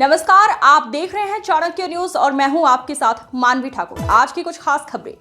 नमस्कार, आप देख रहे हैं चाणक्य न्यूज और मैं हूं आपके साथ मानवी ठाकुर। आज की कुछ खास खबरें।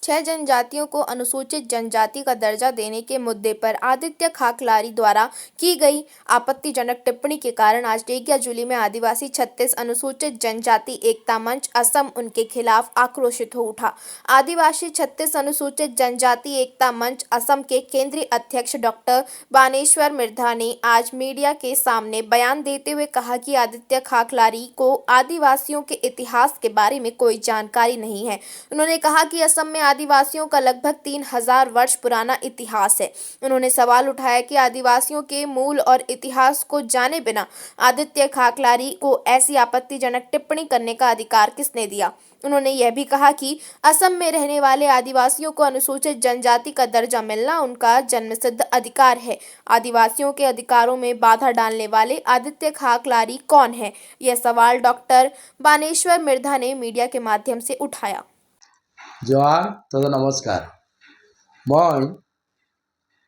6 जनजातियों को अनुसूचित जनजाति का दर्जा देने के मुद्दे पर आदित्य खाकलारी द्वारा की गई आपत्तिजनक टिप्पणी के कारण आज टेकियाजुली में आदिवासी 36 अनुसूचित जनजाति एकता मंच असम उनके खिलाफ आक्रोशित हो उठा। आदिवासी 36 अनुसूचित जनजाति एकता मंच असम के केंद्रीय अध्यक्ष डॉक्टर बानेश्वर मिर्धा ने आज मीडिया के सामने बयान देते हुए कहा कि आदित्य खाकलारी को आदिवासियों के इतिहास के बारे में कोई जानकारी नहीं है। उन्होंने कहा कि असम में आदिवासियों का लगभग 3000 वर्ष पुराना इतिहास है। उन्होंने सवाल उठाया कि आदिवासियों के मूल और इतिहास को जाने बिना आदित्य खाकलारी को ऐसी आपत्तिजनक टिप्पणी करने का अधिकार किसने दिया। उन्होंने यह भी कहा कि असम में रहने वाले आदिवासियों को अनुसूचित जनजाति का दर्जा मिलना उनका जन्मसिद्ध अधिकार है। आदिवासियों के अधिकारों में बाधा डालने वाले आदित्य खाकलारी कौन है? यह सवाल डॉक्टर बानेश्वर मिर्धा ने मीडिया के माध्यम से उठाया। जोहार तथा नमस्कार। मैं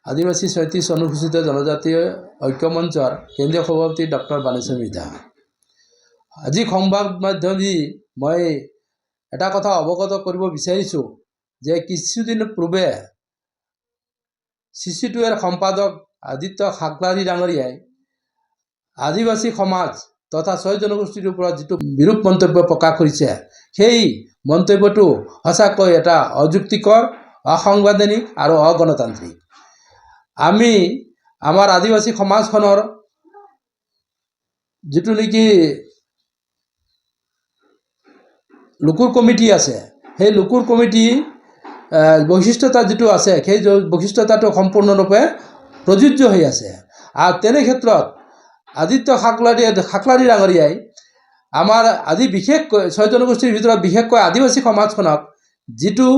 आदिवासी 37 अनुसूचित जनजाति ऐक्य मंचर केंद्रीय सभापति डॉक्टर बानेश्वर मिर्धा। आज संबाद माध्यम मैं এটা কথা অৱগত কৰিব বিচাৰিছোঁ যে কিছুদিন পূৰ্বে CC2 সম্পাদক আদিত্য খাকলাৰী ডাঙৰীয়াই আদিবাসী সমাজ তথা 6 জনগোষ্ঠীৰ ওপৰত যিটো বিৰূপ মন্তব্য প্ৰকাশ কৰিছে সেই মন্তব্যটো সঁচাকৈ এটা অযুক্তিকৰ, অসাংবিধানিক আৰু অগণতান্ত্ৰিক। আমি আমাৰ আদিবাসী সমাজখনৰ যিটো নেকি লুকুৰ কমিটি আছে সেই লুকুৰ কমিটি বৈশিষ্ট্যতা যিটো আছে সেই বৈশিষ্ট্যতাটো সম্পূৰ্ণৰূপে প্ৰযোজ্য হৈ আছে। আৰু তেনে ক্ষেত্ৰত আদিত্য খাকলাৰী ডাঙৰীয়াই আমাৰ আদি বিশেষকৈ 6 জনগোষ্ঠীৰ ভিতৰত বিশেষকৈ আদিবাসী সমাজখনক যিটো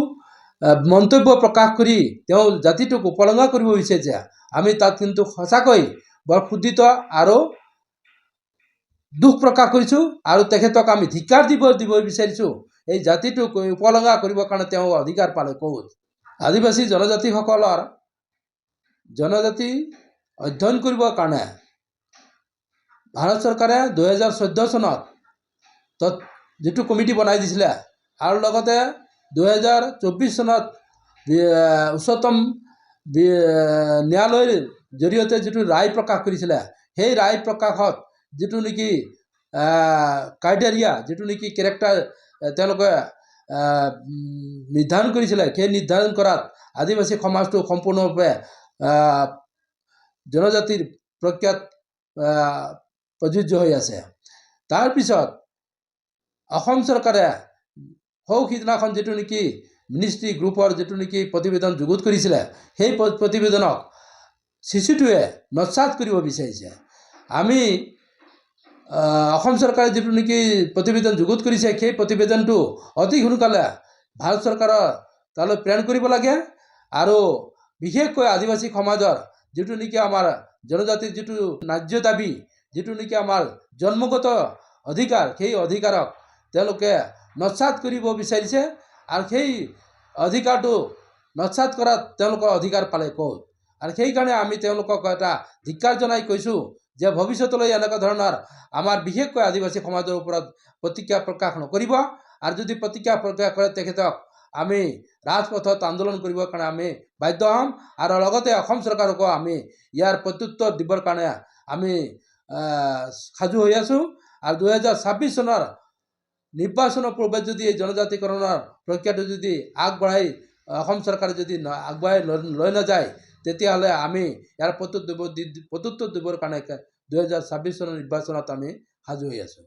মন্তব্য প্ৰকাশ কৰি তেওঁ জাতিটোক উপলংঘা কৰিব বিচাৰিছে আমি তাত কিন্তু সঁচাকৈ বৰ ক্ষুব্ধ আৰু দুখ প্ৰকাশ কৰিছোঁ আৰু তেখেতক আমি ধিক্কাৰ দিব বিচাৰিছোঁ। এই জাতিটোক উপলংঘা কৰিবৰ কাৰণে তেওঁ অধিকাৰ পালে ক'ত? আদিবাসী জনজাতিসকলৰ জনজাতি অধ্যয়ন কৰিবৰ কাৰণে ভাৰত চৰকাৰে 2014 চনত যিটো কমিটি বনাই দিছিলে আৰু লগতে 2024 চনত উচ্চতম ন্যায়ালয়ৰ জৰিয়তে যিটো ৰায় প্ৰকাশ কৰিছিলে সেই ৰায় প্ৰকাশত যিটো নেকি ক্ৰাইটেৰিয়া যিটো নেকি কেৰেক্টাৰ তেওঁলোকে নিৰ্ধাৰণ কৰিছিলে সেই নিৰ্ধাৰণ কৰাত আদিবাসী সমাজটো সম্পূৰ্ণৰূপে জনজাতিৰ প্ৰক্ৰিয়াত প্ৰযোজ্য হৈ আছে। তাৰপিছত অসম চৰকাৰে সিদিনাখন যিটো নেকি মিনিষ্ট্ৰী গ্ৰুপৰ যিটো নেকি প্ৰতিবেদন যুগুত কৰিছিলে সেই প্ৰতিবেদনক CC2 নস্যাৎ কৰিব বিচাৰিছে। আমি অসম চৰকাৰে যিটো নেকি প্ৰতিবেদন যুগুত কৰিছে সেই প্ৰতিবেদনটো অতি সোনকালে ভাৰত চৰকাৰৰ তালৈ প্ৰেৰণ কৰিব লাগে আৰু বিশেষকৈ আদিবাসী সমাজৰ যিটো নেকি আমাৰ জনজাতিৰ যিটো ন্যায্য দাবী যিটো নেকি আমাৰ জন্মগত অধিকাৰ সেই অধিকাৰক তেওঁলোকে নস্যাৎ কৰিব বিচাৰিছে আৰু সেই অধিকাৰটো নস্যাৎ কৰাত তেওঁলোকৰ অধিকাৰ পালে ক'ত? আৰু সেইকাৰণে আমি তেওঁলোকক এটা ধিক্কাৰ জনাই কৈছোঁ যে ভৱিষ্যতলৈ এনেকুৱা ধৰণৰ আমাৰ বিশেষকৈ আদিবাসী সমাজৰ ওপৰত প্ৰতিক্ৰিয়া প্ৰকাশ নকৰিব আৰু যদি প্ৰতিক্ৰিয়া প্ৰকাশ কৰে তেখেতক আমি ৰাজপথত আন্দোলন কৰিবৰ কাৰণে আমি বাধ্য হ'ম আৰু লগতে অসম চৰকাৰকো আমি ইয়াৰ প্ৰত্যুত্তৰ দিবৰ কাৰণে আমি সাজু হৈ আছোঁ। আৰু 2026 চনৰ নিৰ্বাচনৰ পূৰ্বে যদি এই জনজাতিকৰণৰ প্ৰক্ৰিয়াটো যদি আগবঢ়াই অসম চৰকাৰে যদি আগবঢ়াই লৈ নাযায় তেতিয়াহ'লে আমি ইয়াৰ প্ৰত্যুত্তৰ দিবৰ কাৰণে 2026 চনৰ নিৰ্বাচনত আমি সাজু হৈ আছোঁ।